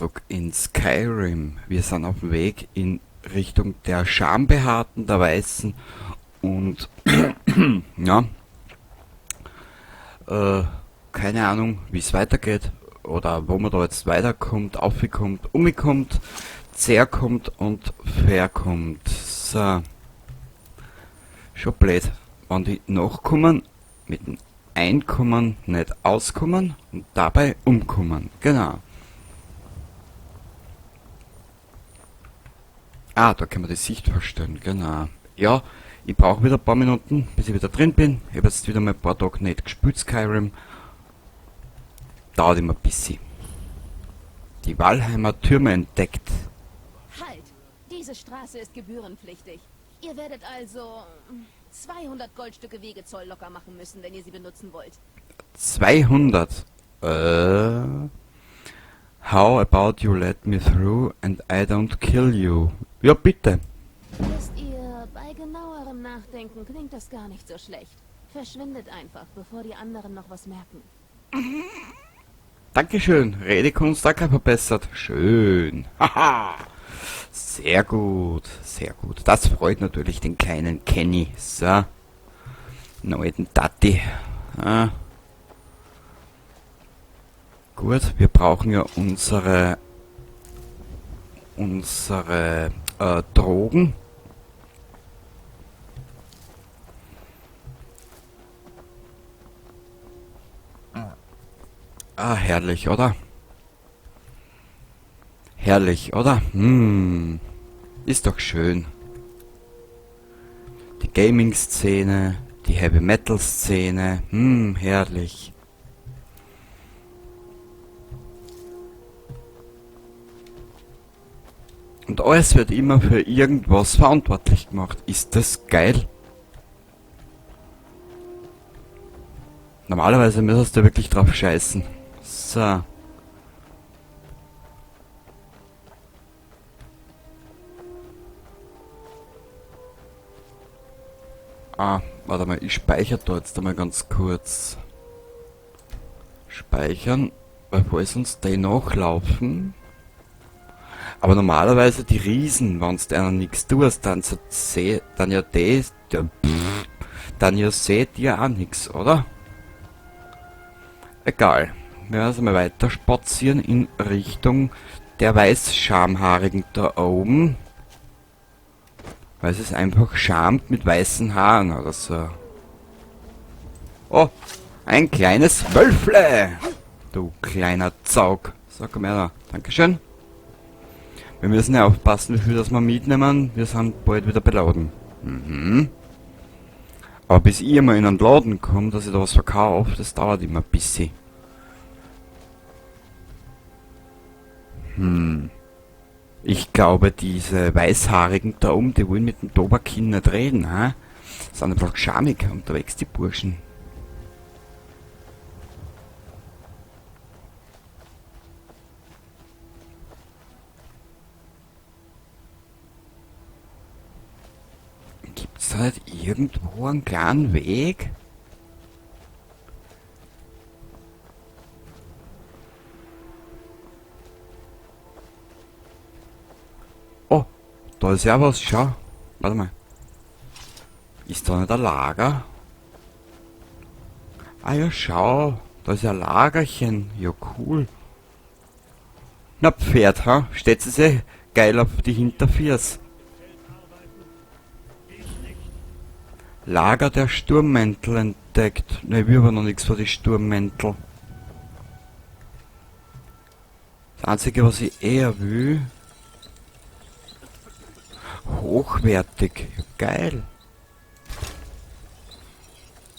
zurück in Skyrim. Wir sind auf dem Weg in Richtung der Schambehaarten, der Weißen und ja, äh, keine Ahnung, wie es weitergeht oder wo man da jetzt weiterkommt, aufkommt, umkommt, zerkommt und verkommt. So, schon blöd, wenn die nachkommen, mit dem Einkommen nicht auskommen und dabei umkommen. Genau. Ah, da können wir die Sicht verstellen, genau. Ja, ich brauche wieder ein paar Minuten, bis ich wieder drin bin. Ich habe jetzt wieder mal ein paar Tage nicht gespielt, Skyrim. Dauert immer ein bisschen. Die Walheimer Türme entdeckt. Halt! Diese Straße ist gebührenpflichtig. Ihr werdet also 200 Goldstücke Wegezoll locker machen müssen, wenn ihr sie benutzen wollt. 200. How about you let me through and I don't kill you? Ja, bitte. Wisst ihr, bei genauerem Nachdenken klingt das gar nicht so schlecht. Verschwindet einfach, bevor die anderen noch was merken. Dankeschön. Redekunst auch verbessert. Schön. Haha. Sehr gut. Sehr gut. Das freut natürlich den kleinen Kenny. So. Den alten Tati. Ah. Gut, wir brauchen ja unsere Drogen. Ah, herrlich, oder? Herrlich, oder? Ist doch schön. Die Gaming-Szene, die Heavy-Metal-Szene, herrlich. Und alles wird immer für irgendwas verantwortlich gemacht. Ist das geil? Normalerweise müsstest du wirklich drauf scheißen. So. Ah, warte mal, ich speichere da jetzt einmal ganz kurz. Speichern, weil falls uns die nachlaufen. Aber normalerweise die Riesen, wenn du einer nichts tust, dann ja seht ihr auch nichts, oder? Egal. Wir werden also mal weiter spazieren in Richtung der Weißschamhaarigen da oben. Weil es ist einfach schamt mit weißen Haaren oder so. Oh, ein kleines Wölfle! Du kleiner Zaug. So, komm her da. Dankeschön. Wir müssen ja aufpassen, wie viel das wir mitnehmen. Wir sind bald wieder beladen. Aber bis ich mal in einen Laden komme, dass ich da was verkaufe, das dauert immer ein bisschen. Ich glaube, diese Weißhaarigen da oben, die wollen mit dem Tobakin nicht reden, hä? Sind einfach schamig unterwegs, die Burschen. Gibt's da nicht irgendwo einen kleinen Weg? Oh, da ist ja was, schau. Warte mal. Ist da nicht ein Lager? Ah ja, schau. Da ist ja ein Lagerchen. Ja, cool. Na, Pferd, ha? Steht sie sich geil auf die Hinterfürs. Lager der Sturmmäntel entdeckt. Ne, wir haben noch nichts von den Sturmmäntel. Das Einzige, was ich eher will... Hochwertig. Ja, geil.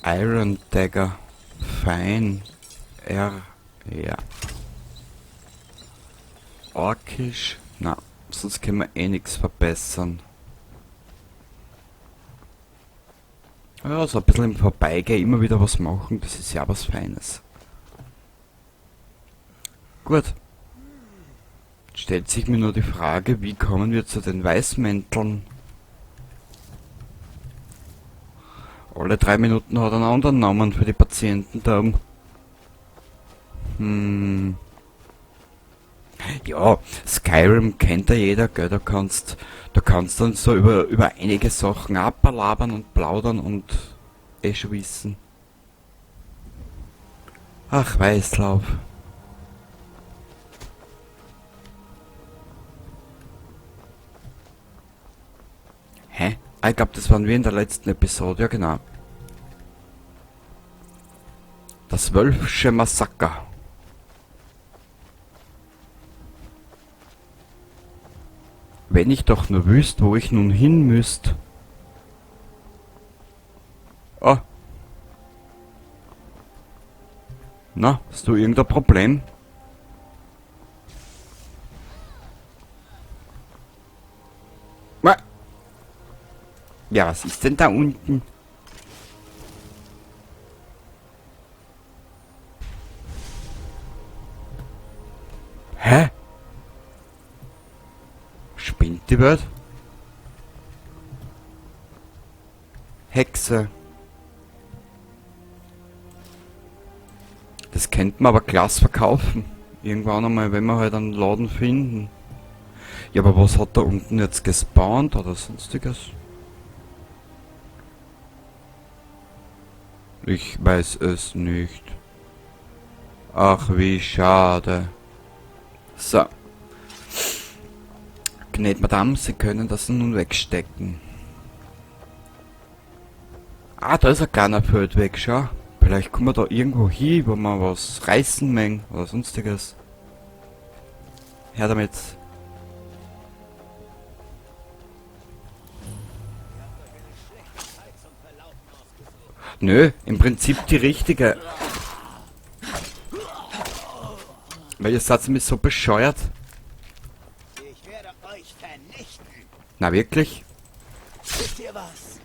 Iron Dagger. Fein. R. Ja. Orkisch. Na, sonst können wir eh nichts verbessern. Ja, so ein bisschen im Vorbeigehen immer wieder was machen, das ist ja was Feines. Gut. Jetzt stellt sich mir nur die Frage, wie kommen wir zu den Weißmänteln? Alle 3 Minuten hat er einen anderen Namen für die Patienten da oben. Ja, Skyrim kennt ja jeder, gell? Du kannst dann so über einige Sachen ablabern und plaudern und eh schon wissen. Ach, Weißlauf. Hä? Ah, ich glaube, das waren wir in der letzten Episode, ja genau. Das Wölfsche Massaker. Wenn ich doch nur wüsste, wo ich nun hin müsst. Oh, na, hast du irgendein Problem? Ja, was ist denn da unten? Hä? Spinnt die Welt? Hexe. Das könnte man aber klasse verkaufen. Irgendwann einmal, wenn wir halt einen Laden finden. Ja, aber was hat da unten jetzt gespawnt oder sonstiges? Ich weiß es nicht. Ach, wie schade. So. Gnädige Madame, Sie können das nun wegstecken. Ah, da ist ein kleiner Feldweg, schau. Vielleicht kommen wir da irgendwo hin, wo man was reißen mengen oder sonstiges. Her damit. Nö, im Prinzip die richtige. Weil ihr seid mich so bescheuert. Ich werde euch vernichten. Na wirklich? Wisst ihr was?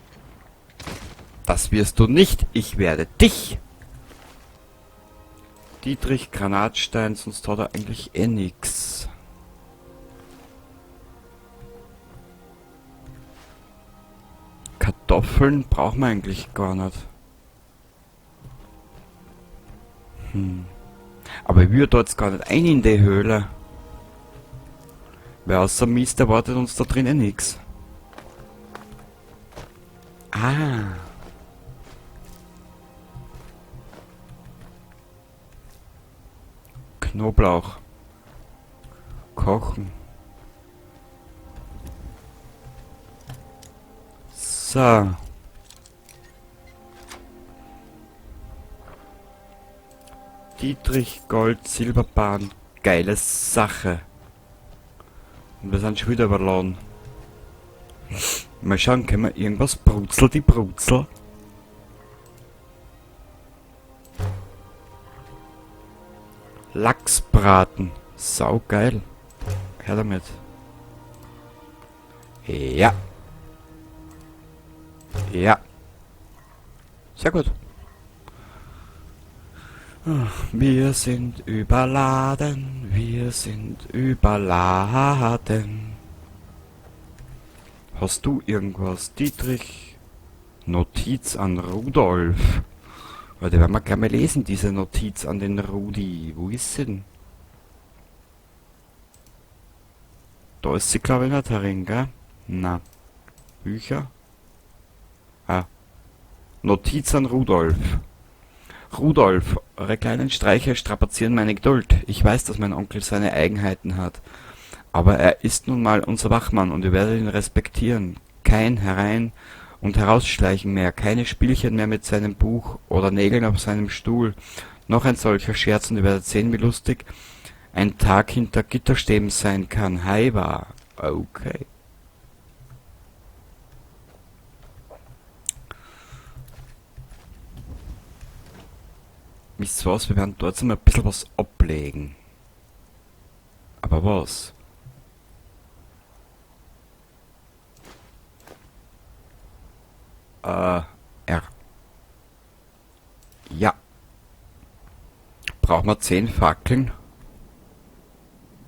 Das wirst du nicht. Ich werde dich. Dietrich Granatstein, sonst hat er eigentlich eh nix. Kartoffeln brauchen wir eigentlich gar nicht. Aber ich würde jetzt gar nicht ein in die Höhle. Weil außer Mist erwartet uns da drinnen nichts. Ah. Knoblauch. Kochen. So. Dietrich Gold Silberbahn. Geile Sache. Und wir sind schon wieder überladen. Mal schauen, können wir irgendwas brutzel, die Brutzel? Lachsbraten. Saugeil. Her damit. Ja. Ja. Sehr gut. Wir sind überladen. Wir sind überladen. Hast du irgendwas, Dietrich? Notiz an Rudolf. Weil die werden wir gleich mal lesen, diese Notiz an den Rudi. Wo ist sie denn? Da ist sie, glaube ich, nicht herin, gell? Na. Bücher? Ah. Notiz an Rudolf. Rudolf, eure kleinen Streiche strapazieren meine Geduld. Ich weiß, dass mein Onkel seine Eigenheiten hat. Aber er ist nun mal unser Wachmann und ihr werdet ihn respektieren. Kein Herein- und Herausschleichen mehr, keine Spielchen mehr mit seinem Buch oder Nägeln auf seinem Stuhl. Noch ein solcher Scherz und ihr werdet sehen, wie lustig ein Tag hinter Gitterstäben sein kann. Heiwa. Okay. Wisst ihr was, wir werden dort mal ein bisschen was ablegen. Aber was? R. Ja. Brauchen wir 10 Fackeln?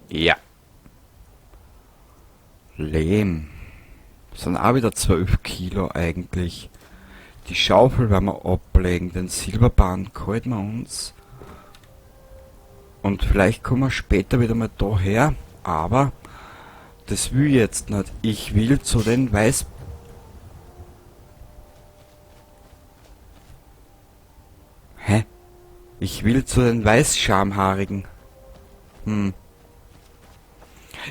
Ja. Lehm. Das sind auch wieder 12 Kilo eigentlich. Die Schaufel werden wir ablegen. Den Silberbahn halten wir uns. Und vielleicht kommen wir später wieder mal daher, aber das will ich jetzt nicht. Ich will zu den Weiß... Hä? Ich will zu den Weißschamhaarigen.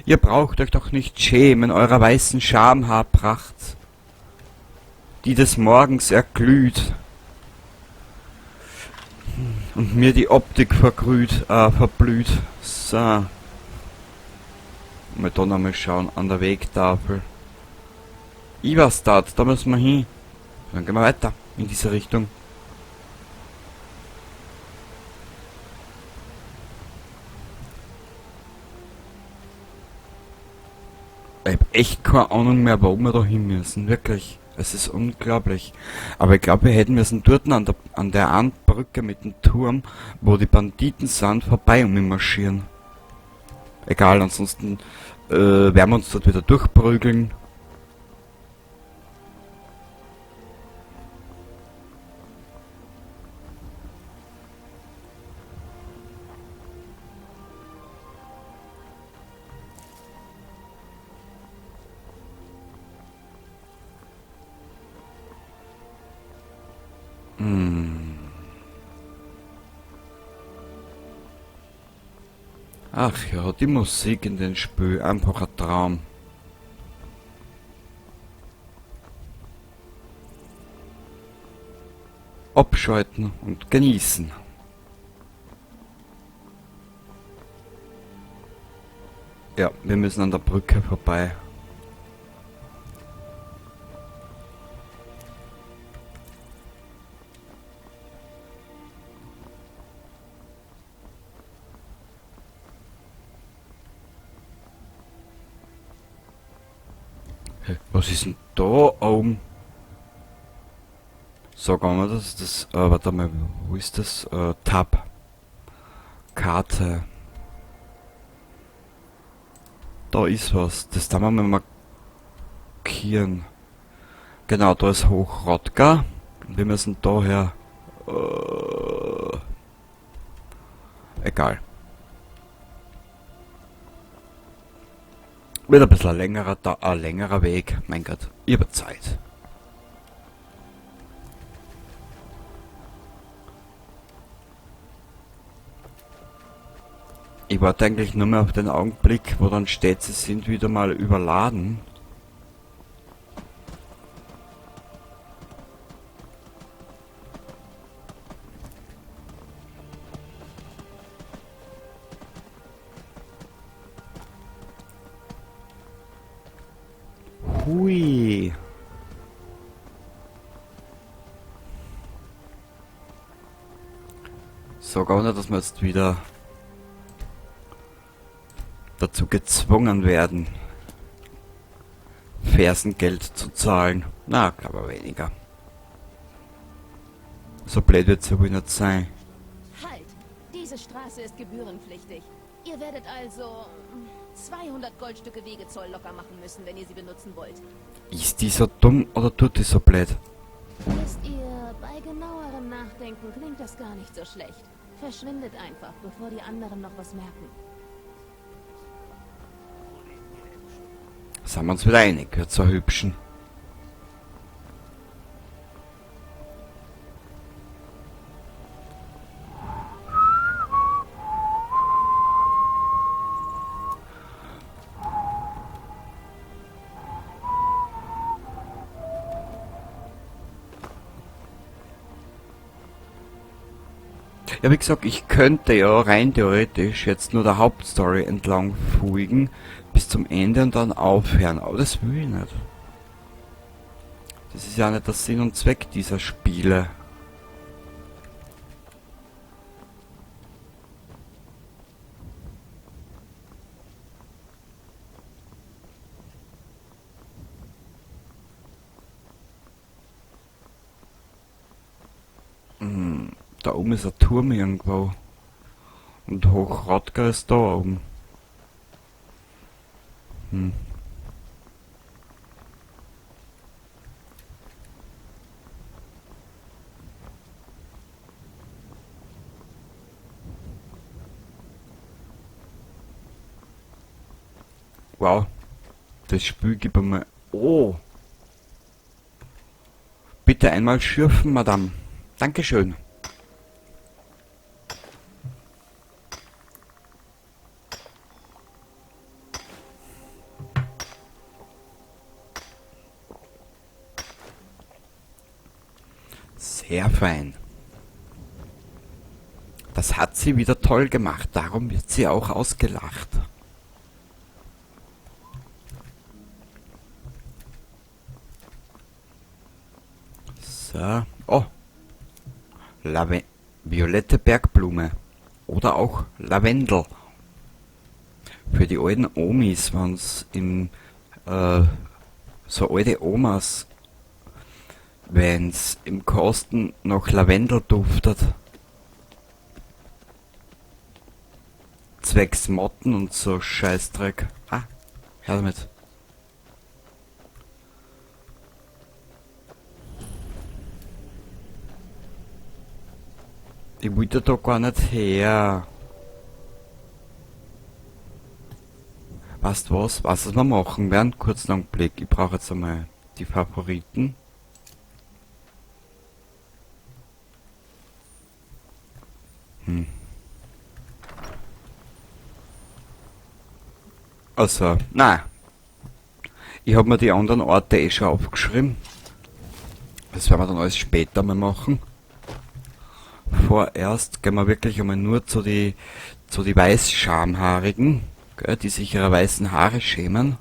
Ihr braucht euch doch nicht schämen eurer weißen Schamhaarpracht, die des Morgens erglüht und mir die Optik verblüht. So. Mal da nochmal schauen, an der Wegtafel. Iverstadt, da müssen wir hin. Dann gehen wir weiter, in diese Richtung. Ich hab echt keine Ahnung mehr, wo wir da hin müssen. Wirklich. Es ist unglaublich. Aber ich glaube, wir hätten müssen dort an der einen Brücke mit dem Turm, wo die Banditen sind, vorbei um ihn marschieren. Egal, ansonsten werden wir uns dort wieder durchprügeln. Ach ja, die Musik in den Spiel, einfach ein Traum. Abschalten und genießen. Ja, wir müssen an der Brücke vorbei. Hä, was ist denn da oben? Sagen wir das, warte mal, wo ist das? Tab. Karte. Da ist was, das da wir mal markieren. Genau, da ist Hochrodka. Wir müssen daher... egal. Wird ein bisschen ein längerer Weg. Mein Gott, ich hab Zeit. Ich warte eigentlich nur mehr auf den Augenblick, wo dann steht, sie sind wieder mal überladen. Hui. So, gar nicht, dass wir jetzt wieder dazu gezwungen werden, Fersengeld zu zahlen. Na, glaube weniger. So blöd wird's ja wohl nicht sein. Halt! Diese Straße ist gebührenpflichtig. Ihr werdet also 200 Goldstücke Wegezoll locker machen müssen, wenn ihr sie benutzen wollt. Ist die so dumm oder tut die so blöd? Wisst ihr, bei genauerem Nachdenken klingt das gar nicht so schlecht. Verschwindet einfach, bevor die anderen noch was merken. Sind wir uns wieder einig, wird so hübschen. Ja, wie gesagt, ich könnte ja rein theoretisch jetzt nur der Hauptstory entlang folgen bis zum Ende und dann aufhören, aber das will ich nicht. Das ist ja nicht der Sinn und Zweck dieser Spiele. Da oben ist ein Turm irgendwo. Und Hochrodka ist da oben. Wow. Das Spiel gibt mir... Oh. Bitte einmal schürfen, Madame. Dankeschön. Sehr fein. Das hat sie wieder toll gemacht. Darum wird sie auch ausgelacht. So. Oh. Violette Bergblume. Oder auch Lavendel. Für die alten Omis, wenn's so alte Omas, wenn's im Kosten nach Lavendel duftet. Zwecks Motten und so Scheißdreck. Ah, hör damit. Ich wollte da gar nicht her. Weißt du was wir machen werden? Kurzen Augenblick. Ich brauche jetzt einmal die Favoriten. Also, nein. Ich habe mir die anderen Orte eh schon aufgeschrieben. Das werden wir dann alles später mal machen. Vorerst gehen wir wirklich einmal nur zu die Weißschamhaarigen, gell, die sich ihrer weißen Haare schämen.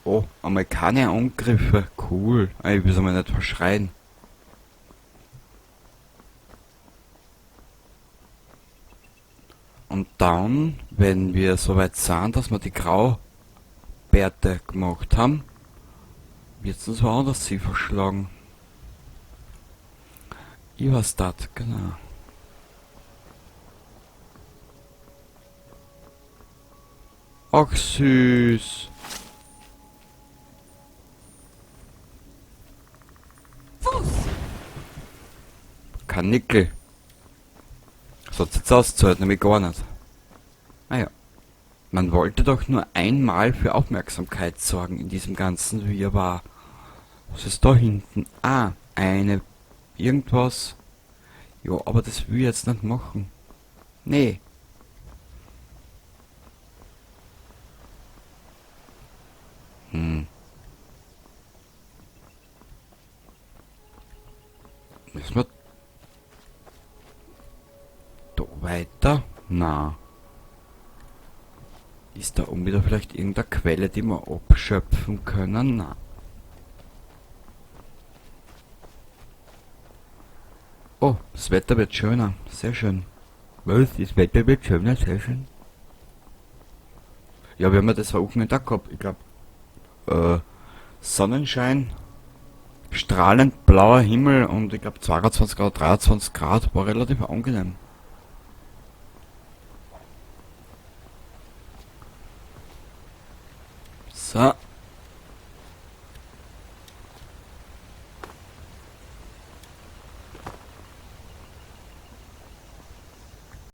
Oh, einmal keine Angriffe. Cool. Ich will es einmal nicht verschreien. Und dann, wenn wir soweit sind, dass wir die Graubärte gemacht haben, wird es uns woanders sie verschlagen. Ivarstadt, genau. Ach süß. Kein Nickel. So sieht's aus, zahlt nämlich gar nicht. Naja. Man wollte doch nur einmal für Aufmerksamkeit sorgen in diesem ganzen Wirrwarr. Was ist da hinten? Ah, eine... irgendwas. Ja, aber das will ich jetzt nicht machen. Nee. Müssen wir da weiter? Na. Ist da oben wieder vielleicht irgendeine Quelle, die wir abschöpfen können? Na. Oh, das Wetter wird schöner. Sehr schön. Was? Das Wetter wird schöner? Sehr schön. Ja, wir haben ja das Wochenende auch gehabt. Ich glaube, Sonnenschein, strahlend blauer Himmel und ich glaube 22 Grad, 23 Grad. War relativ angenehm. So.